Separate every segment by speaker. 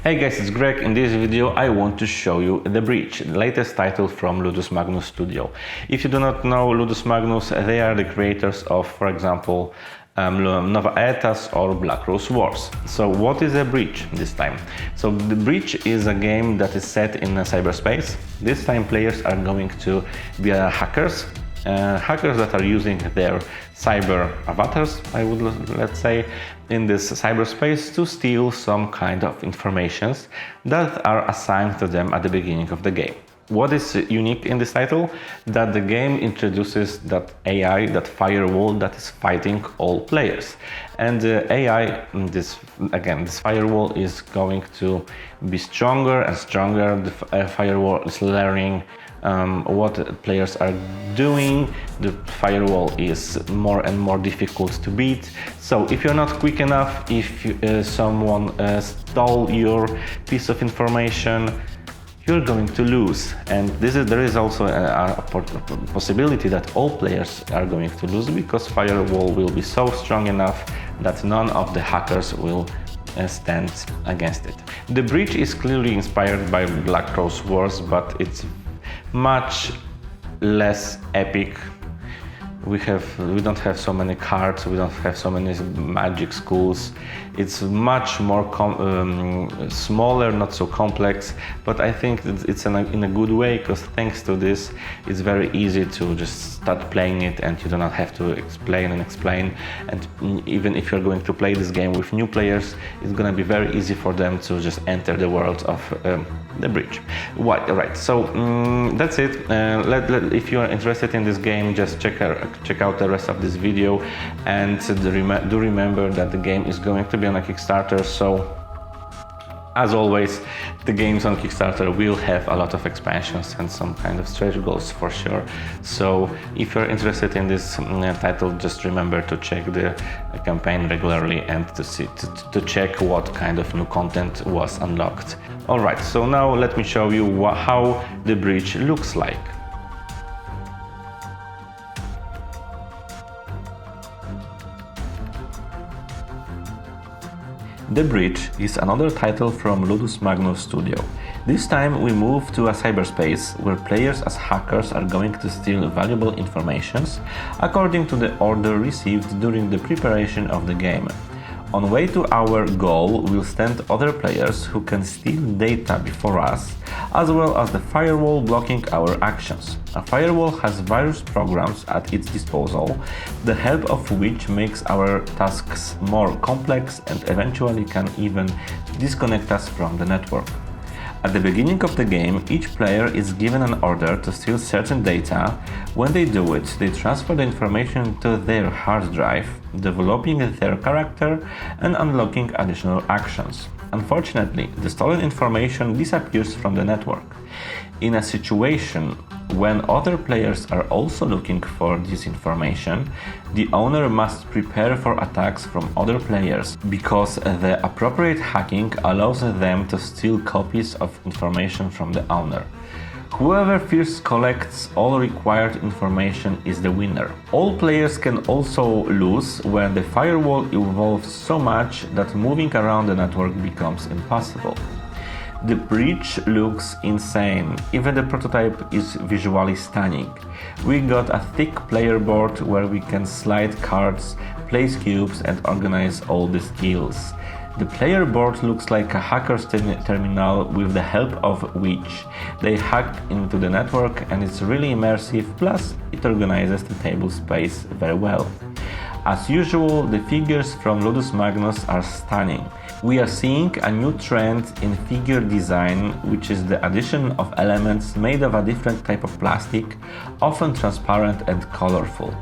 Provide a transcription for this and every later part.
Speaker 1: Hey guys, it's Greg. In this video I want to show you The Breach, the latest title from Ludus Magnus Studio. If you do not know Ludus Magnus, they are the creators of, for example, Nova Aetas or Black Rose Wars. So what is The Breach this time? So The Breach is a game that is set in cyberspace. This time players are going to be hackers that are using their cyber avatars, let's say, in this cyberspace to steal some kind of informations that are assigned to them at the beginning of the game. What is unique in this title? That the game introduces that AI, that firewall that is fighting all players. And the AI, this firewall is going to be stronger and stronger. The firewall is learning what players are doing. The firewall is more and more difficult to beat. So if you're not quick enough, if someone stole your piece of information, you're going to lose. And there is also a possibility that all players are going to lose, because firewall will be so strong enough that none of the hackers will stand against it. The Breach is clearly inspired by Black Rose Wars, but it's much less epic. We don't have so many cards, we don't have so many magic schools. It's much more smaller, not so complex, but I think it's in a good way, because thanks to this it's very easy to just start playing it and you do not have to explain. And even if you're going to play this game with new players, it's gonna be very easy for them to just enter the world of The Breach. Right, so that's it. If you are interested in this game, just check out the rest of this video, and do remember that the game is going to be on a Kickstarter. So as always, the games on Kickstarter will have a lot of expansions and some kind of stretch goals for sure. So if you're interested in this title, just remember to check the campaign regularly and to check what kind of new content was unlocked. Alright, so now let me show you how The Breach looks like. The Breach is another title from Ludus Magnus Studio. This time we move to a cyberspace where players as hackers are going to steal valuable informations according to the order received during the preparation of the game. On way to our goal will stand other players who can steal data before us, as well as the firewall blocking our actions. A firewall has various programs at its disposal, the help of which makes our tasks more complex and eventually can even disconnect us from the network. At the beginning of the game, each player is given an order to steal certain data. When they do it, they transfer the information to their hard drive, developing their character and unlocking additional actions. Unfortunately, the stolen information disappears from the network. In a situation when other players are also looking for this information, the owner must prepare for attacks from other players, because the appropriate hacking allows them to steal copies of information from the owner. Whoever first collects all required information is the winner. All players can also lose when the firewall evolves so much that moving around the network becomes impossible. The Breach looks insane, even the prototype is visually stunning. We got a thick player board where we can slide cards, place cubes and organize all the skills. The player board looks like a hacker's terminal, with the help of which they hack into the network, and it's really immersive, plus it organizes the table space very well. As usual, the figures from Ludus Magnus are stunning. We are seeing a new trend in figure design, which is the addition of elements made of a different type of plastic, often transparent and colorful.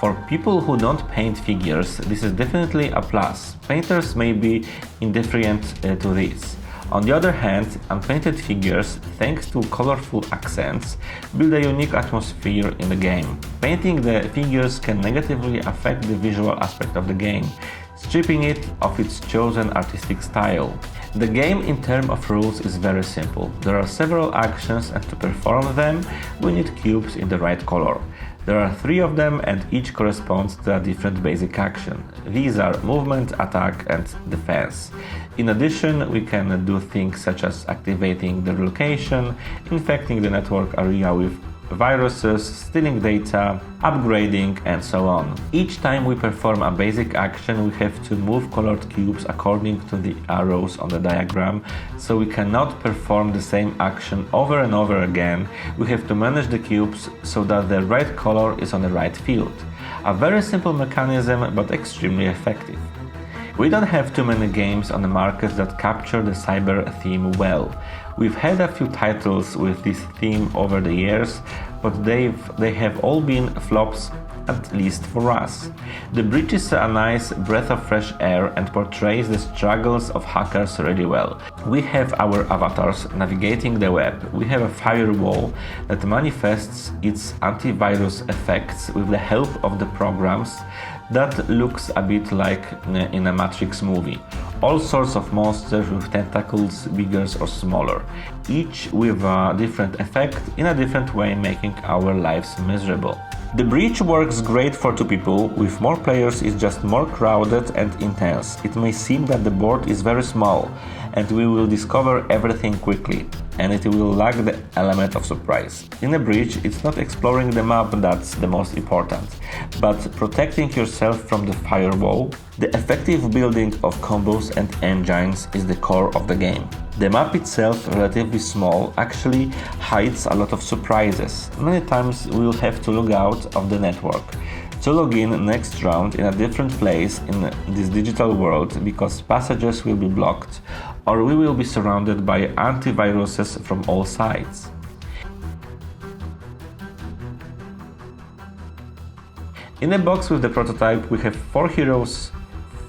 Speaker 1: For people who don't paint figures, this is definitely a plus. Painters may be indifferent to this. On the other hand, unpainted figures, thanks to colorful accents, build a unique atmosphere in the game. Painting the figures can negatively affect the visual aspect of the game, stripping it of its chosen artistic style. The game in terms of rules is very simple. There are several actions, and to perform them we need cubes in the right color. There are 3 of them and each corresponds to a different basic action. These are movement, attack and defense. In addition, we can do things such as activating the location, infecting the network area with viruses, stealing data, upgrading and so on. Each time we perform a basic action, we have to move colored cubes according to the arrows on the diagram, so we cannot perform the same action over and over again. We have to manage the cubes so that the right color is on the right field. A very simple mechanism, but extremely effective. We don't have too many games on the market that capture the cyber theme well. We've had a few titles with this theme over the years, but they have all been flops, at least for us. The Breach is a nice breath of fresh air and portrays the struggles of hackers really well. We have our avatars navigating the web. We have a firewall that manifests its antivirus effects with the help of the programs that looks a bit like in a Matrix movie. All sorts of monsters with tentacles, bigger or smaller, each with a different effect in a different way, making our lives miserable. The Breach works great for 2 people. With more players it's just more crowded and intense. It may seem that the board is very small and we will discover everything quickly, and it will lack the element of surprise. In a Breach, it's not exploring the map that's the most important, but protecting yourself from the firewall. The effective building of combos and engines is the core of the game. The map itself, relatively small, actually hides a lot of surprises. Many times we will have to log out of the network to log in next round in a different place in this digital world because passages will be blocked, or we will be surrounded by antiviruses from all sides. In a box with the prototype we have 4 heroes,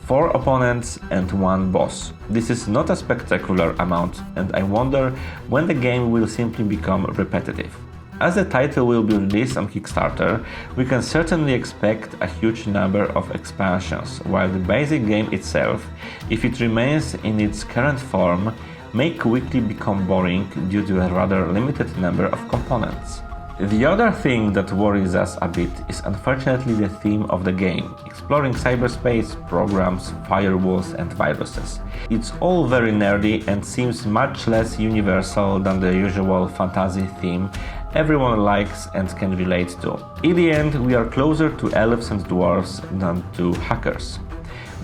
Speaker 1: 4 opponents and 1 boss. This is not a spectacular amount, and I wonder when the game will simply become repetitive. As the title will be released on Kickstarter, we can certainly expect a huge number of expansions, while the basic game itself, if it remains in its current form, may quickly become boring due to a rather limited number of components. The other thing that worries us a bit is unfortunately the theme of the game, exploring cyberspace, programs, firewalls and viruses. It's all very nerdy and seems much less universal than the usual fantasy theme everyone likes and can relate to. In the end, we are closer to elves and dwarves than to hackers.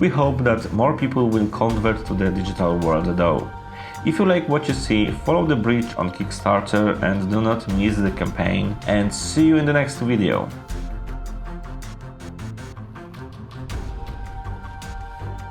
Speaker 1: We hope that more people will convert to the digital world though. If you like what you see, follow the Breach on Kickstarter and do not miss the campaign, and see you in the next video.